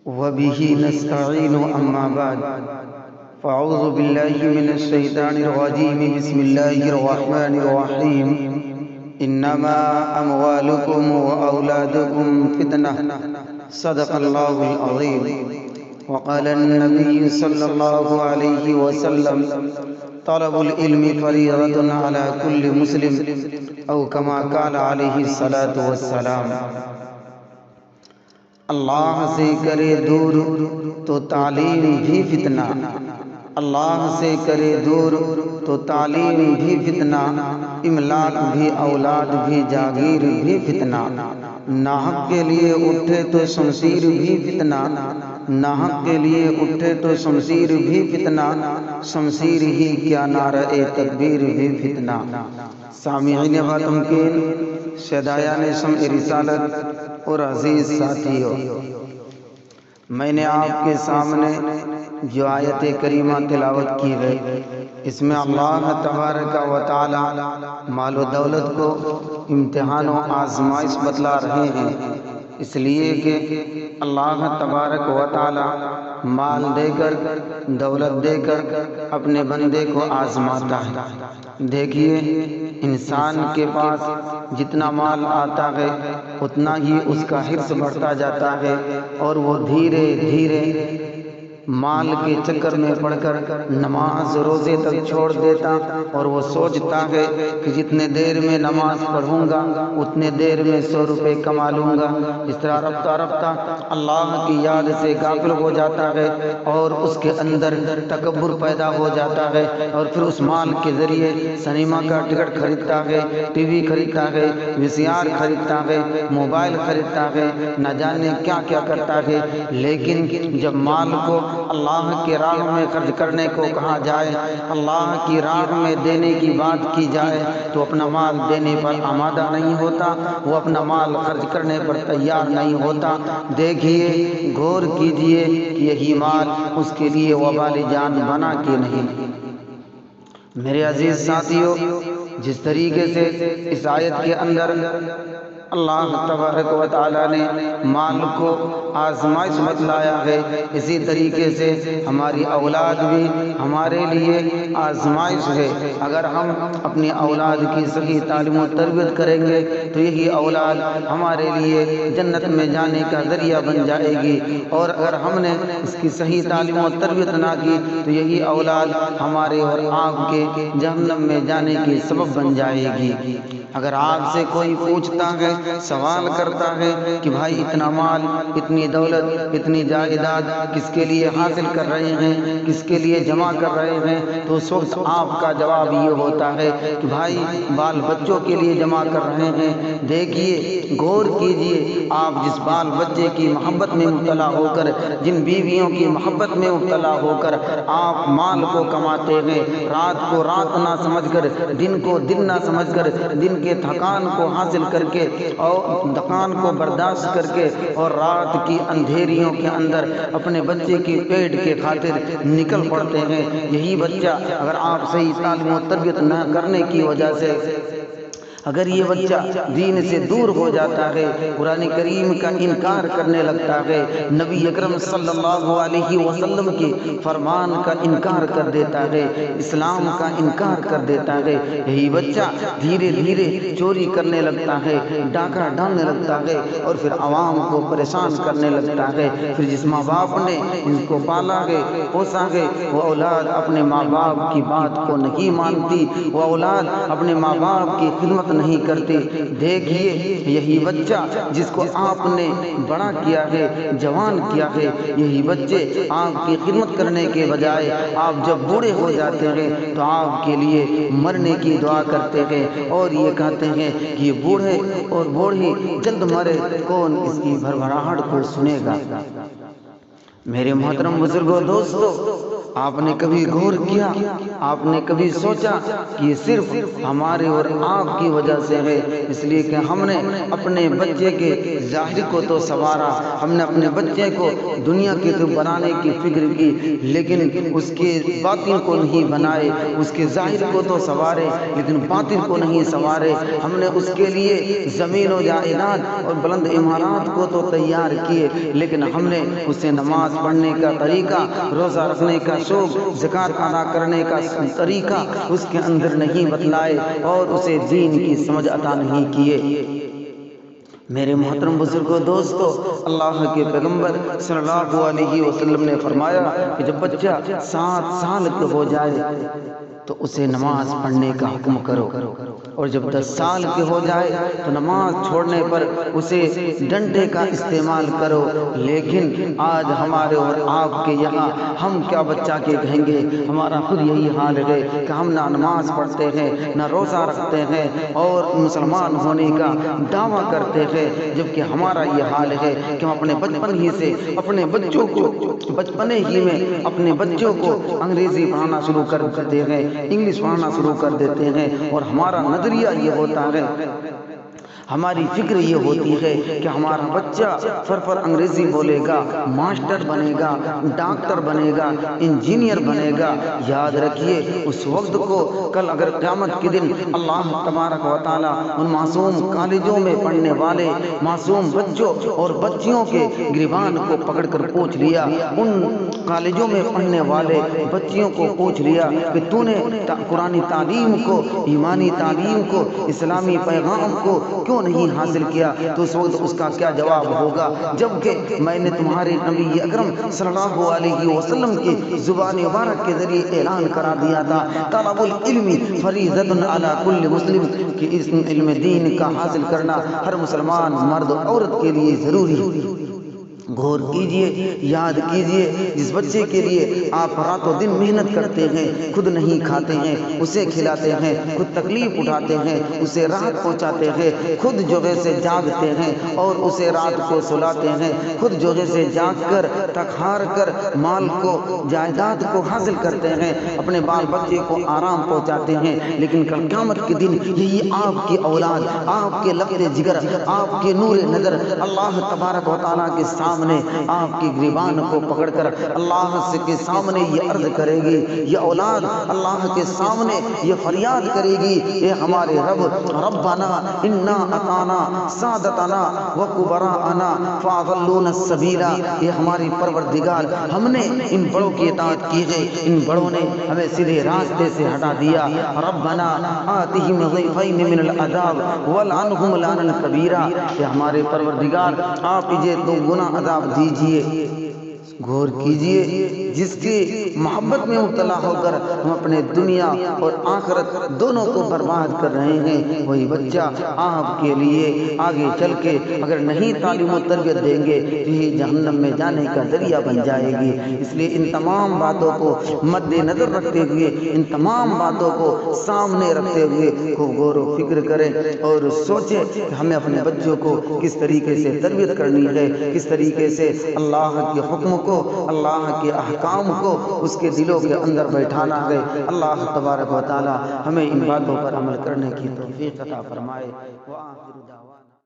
وبه نستعين أما بعد فأعوذ بالله من الشيطان الرجيم بسم الله الرحمن الرحيم إنما أموالكم وأولادكم فتنة صدق الله العظيم وقال النبي صلى الله عليه وسلم طلب العلم فريضة على كل مسلم أو كما قال عليه الصلاة والسلام۔ اللہ سے کرے دور تو تعلیم بھی فتنہ، اللہ سے کرے دور تو تعلیم بھی فتنہ، املاک بھی اولاد بھی جاگیر بھی فتنہ، ناحق کے لیے اٹھے تو شمشیر بھی فتنہ، ناحق کے لیے اٹھے تو شمشیر بھی فتنہ، شمشیر ہی کیا نعرہ تکبیر بھی فتنہ۔ سامعین و تمکین، شہدایان شمع رسالت اور عزیز ساتھیوں، میں نے آپ کے سامنے جو آیت کریمہ تلاوت کی ہے، اس میں اللہ تبارک و تعالی مال و دولت کو امتحان و آزمائش بتلا رہے ہیں، اس لیے کہ اللہ تبارک و تعالی مال دے کر دولت دے کر اپنے بندے کو آزماتا ہے۔ دیکھیے، انسان کے پاس جتنا مال آتا ہے اتنا ہی اس کا حرص بڑھتا جاتا ہے، اور وہ دھیرے دھیرے مال کے چکر میں پڑ کر نماز روزے تک چھوڑ دیتا، اور وہ سوچتا ہے کہ جتنے دیر میں نماز پڑھوں گا اتنے دیر میں 100 روپے کما لوں گا۔ اس طرح رفتہ رفتہ اللہ کی یاد سے غافل ہو جاتا ہے، اور اس کے اندر تکبر پیدا ہو جاتا ہے، اور پھر اس مال کے ذریعے سنیما کا ٹکٹ خریدتا ہے، ٹی وی خریدتا ہے، VCR خریدتا ہے، موبائل خریدتا ہے، نہ جانے کیا کیا کرتا ہے۔ لیکن جب مال کو اللہ کے راہ میں خرچ کرنے کو کہا جائے، اللہ کی راہ میں دینے کی بات کی جائے، تو اپنا مال دینے پر آمادہ نہیں ہوتا، وہ اپنا مال خرچ کرنے پر تیار نہیں ہوتا۔ دیکھیے، غور کیجئے کہ یہی مال اس کے لیے وبال جان بنا کہ نہیں۔ میرے عزیز ساتھیوں، جس طریقے سے اس آیت کے اندر اللہ تبارک و تعالی نے مال کو آزمائش بتلایا ہے، اسی طریقے سے ہماری اولاد بھی ہمارے لیے آزمائش ہے۔ اگر ہم اپنی اولاد کی صحیح تعلیم و تربیت کریں گے تو یہی اولاد ہمارے لیے جنت میں جانے کا ذریعہ بن جائے گی، اور اگر ہم نے اس کی صحیح تعلیم و تربیت نہ کی تو یہی اولاد ہمارے اور آپ کے جہنم میں جانے کی سبب بن جائے گی۔ اگر آپ سے کوئی پوچھتا ہے، سوال کرتا ہے کہ بھائی اتنا مال، اتنی دولت، اتنی جائیداد کس کے لیے حاصل کر رہے ہیں، کس کے لیے جمع کر رہے ہیں، تو اس وقت آپ کا جواب یہ ہوتا ہے کہ بھائی بال بچوں کے لیے جمع کر رہے ہیں۔ دیکھیے، غور کیجئے، آپ جس بال بچے کی محبت میں مبتلا ہو کر، جن بیویوں کی محبت میں مبتلا ہو کر آپ مال کو کماتے ہیں، رات کو رات نہ سمجھ کر، دن کو دن نہ سمجھ کر، دن کے تھکان کو حاصل کر کے اور تھکان کو برداشت کر کے، اور رات کی اندھیریوں کے اندر اپنے بچے کی پیٹ کے خاطر نکل پڑتے ہیں، یہی بچہ اگر آپ صحیح تعلیم و تربیت نہ کرنے کی وجہ سے اگر یہ بچہ دین سے دور ہو جاتا ہے، قرآن کریم کا انکار کرنے لگتا ہے، نبی اکرم صلی اللہ علیہ وسلم کے فرمان کا انکار کر دیتا ہے، اسلام کا انکار کر دیتا ہے، یہی بچہ دھیرے دھیرے چوری کرنے لگتا ہے، ڈاکہ ڈالنے لگتا ہے، اور پھر عوام کو پریشان کرنے لگتا ہے۔ پھر جس ماں باپ نے ان کو پالا ہے، پوسا ہے، وہ اولاد اپنے ماں باپ کی بات کو نہیں مانتی، وہ اولاد اپنے ماں باپ کی خدمت نہیں کرتی۔ دیکھیے، یہی بچہ جس کو آپ نے بڑا کیا ہے، جوان کیا ہے، یہی بچے آپ کی خدمت کرنے کے بجائے آپ جب بوڑھے ہو جاتے ہیں تو آپ کے لیے مرنے کی دعا کرتے ہیں، اور یہ کہتے ہیں کہ یہ بوڑھے اور بوڑھی جلد مرے، کون اس کی بھربھراہٹ کو سنے گا۔ میرے محترم بزرگوں، دوستو، آپ نے کبھی غور کیا، آپ نے کبھی سوچا کہ یہ صرف ہمارے اور آپ کی وجہ سے ہے؟ اس لیے کہ ہم نے اپنے بچے کے ظاہر کو تو سنوارا، ہم نے اپنے بچے کو دنیا کے تو بنانے کی فکر کی، لیکن اس کے باطن کو نہیں بنائے۔ اس کے ظاہر کو تو سنوارے لیکن باطن کو نہیں سنوارے۔ ہم نے اس کے لیے زمین و جائیداد اور بلند عمارات کو تو تیار کیے، لیکن ہم نے اسے نماز پڑھنے کا طریقہ، روزہ رکھنے کا شوق، زکوٰۃ ادا کرنے کا طریقہ اس کے اندر نہیں بتلائے اور اسے دین کی سمجھ عطا نہیں کیے۔ میرے محترم بزرگوں، دوستو، اللہ کے پیغمبر صلی اللہ علیہ وسلم نے فرمایا کہ جب بچہ 7 سال کا ہو جائے تو اسے نماز پڑھنے کا حکم کرو، اور جب 10 سال کے ہو جائے تو نماز چھوڑنے پر اسے ڈنڈے کا استعمال کرو۔ لیکن آج ہمارے اور آپ کے یہاں ہم کیا بچہ کے کہیں گے؟ ہمارا خود یہی حال ہے کہ ہم نہ نماز پڑھتے ہیں، نہ روزہ رکھتے ہیں، اور مسلمان ہونے کا دعویٰ کرتے ہیں، جبکہ ہمارا یہ حال ہے کہ ہم اپنے بچپن ہی سے اپنے بچوں کو بچپنے ہی میں اپنے بچوں کو انگریزی پڑھانا شروع کر دیتے ہیں، انگلش پڑھانا شروع کر دیتے ہیں، اور ہمارا نظریہ یہ ہوتا ہے، ہماری فکر یہ ہوتی ہے کہ ہمارا بچہ فر انگریزی بولے گا، ماسٹر بنے گا، ڈاکٹر بنے گا، انجینئر بنے گا۔ یاد رکھیے اس وقت کو کل اگر قیامت کے دن اللہ تبارک و تعالیٰ ان معصوم کالجوں میں پڑھنے والے معصوم بچوں اور بچیوں کے گریبان کو پکڑ کر پوچھ لیا، ان کالجوں میں پڑھنے والے بچیوں کو پوچھ لیا کہ تو نے قرآنی تعلیم کو، ایمانی تعلیم کو، اسلامی پیغام کو کیوں نہیں حاصل کیا؟ تو اس وقت اس کا کیا جواب ہوگا؟ جبکہ میں نے تمہارے نبی اکرم صلی اللہ علیہ وسلم کی زبان مبارک کے ذریعے اعلان کرا دیا تھا، طلب العلم فریضۃ علی کل مسلم، کہ اس علم دین کا حاصل کرنا ہر مسلمان مرد عورت کے لیے ضروری ہے۔ غور کیجئے، یاد کیجئے، جس بچے کے لیے آپ رات و دن محنت کرتے ہیں، خود نہیں کھاتے ہیں، اسے کھلاتے ہیں، خود تکلیف اٹھاتے ہیں، اسے راحت پہنچاتے ہیں، خود جوغے سے جاگتے ہیں اور اسے رات کو سلاتے ہیں، خود جوغے سے جاگ کر تک ہار کر مال کو، جائیداد کو حاصل کرتے ہیں، اپنے بال بچے کو آرام پہنچاتے ہیں، لیکن کل قیامت کے دن یہی آپ کی اولاد، آپ کے لبِ جگر، آپ کے نور نظر اللہ تبارک و تعالیٰ کے سامنے آپ کی گریبان کو پکڑ کر اللہ کے سامنے یہ عرض کرے گی، یہ اولاد اللہ کے سامنے یہ فریاد کرے گی، اے ہمارے رب، ربنا انا اطعنا سادتنا وکبراءنا فاضلونا السبیل، یہ ہماری پروردگار، ہم نے ان بڑوں کی اطاعت کی ہے، ان بڑوں نے ہمیں سیدھے راستے سے ہٹا دیا، ربنا آتہم ضعفین من العذاب ولعنہم لعنا کبیرا، یہ ہمارے پروردگار آپ انہیں دو گنا عذاب دیجئے۔ غور کیجئے، جس کی محبت میں مبتلا ہو کر ہم اپنے دنیا اور آخرت دونوں کو برباد کر رہے ہیں، وہی بچہ آپ کے لیے آگے چل کے اگر نہیں تعلیم و تربیت دیں گے تو یہ جہنم میں جانے کا ذریعہ بن جائے گی۔ اس لیے ان تمام باتوں کو مد نظر رکھتے ہوئے، ان تمام باتوں کو سامنے رکھتے ہوئے خوب غور و فکر کریں اور سوچیں کہ ہمیں اپنے بچوں کو کس طریقے سے تربیت کرنی ہے، کس طریقے سے اللہ کے حکم کو، اللہ کے احکام کو اس کے دلوں کے اندر بیٹھانا ہے۔ اللہ تبارک و تعالی ہمیں ان باتوں پر عمل کرنے کی توفیق عطا فرمائے۔